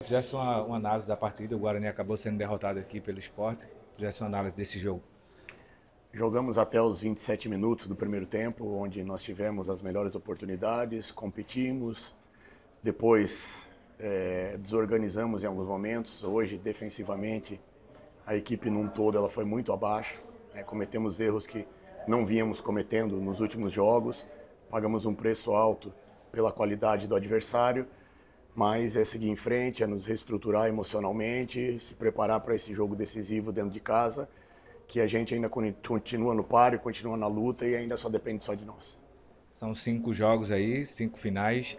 fizesse uma análise da partida. O Guarani acabou sendo derrotado aqui pelo Sport. Fizesse uma análise desse jogo. Jogamos até os 27 minutos do primeiro tempo, onde nós tivemos as melhores oportunidades, competimos, depois desorganizamos em alguns momentos. Hoje, defensivamente, a equipe num todo ela foi muito abaixo, cometemos erros que não vínhamos cometendo nos últimos jogos, pagamos um preço alto pela qualidade do adversário, mas é seguir em frente, é nos reestruturar emocionalmente, se preparar para esse jogo decisivo dentro de casa, que a gente ainda continua no páreo, continua na luta e ainda só depende só de nós. São 5 jogos aí, 5 finais.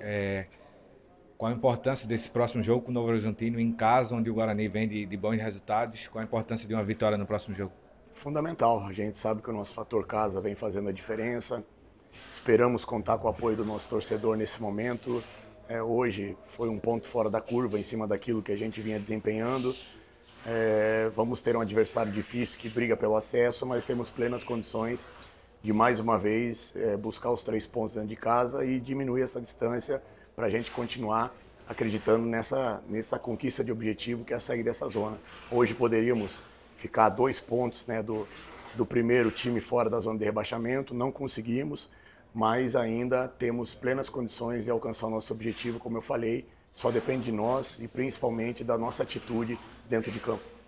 Qual a importância desse próximo jogo com o Novo Horizontino em casa, onde o Guarani vem de bons resultados? Qual a importância de uma vitória no próximo jogo? Fundamental, a gente sabe que o nosso fator casa vem fazendo a diferença. Esperamos contar com o apoio do nosso torcedor nesse momento. Hoje foi um ponto fora da curva em cima daquilo que a gente vinha desempenhando. Vamos ter um adversário difícil que briga pelo acesso, mas temos plenas condições de mais uma vez buscar os 3 pontos dentro de casa e diminuir essa distância para a gente continuar acreditando nessa conquista de objetivo que é sair dessa zona. Hoje poderíamos ficar a 2 pontos, do primeiro time fora da zona de rebaixamento, não conseguimos, mas ainda temos plenas condições de alcançar o nosso objetivo, como eu falei, só depende de nós e principalmente da nossa atitude dentro de campo.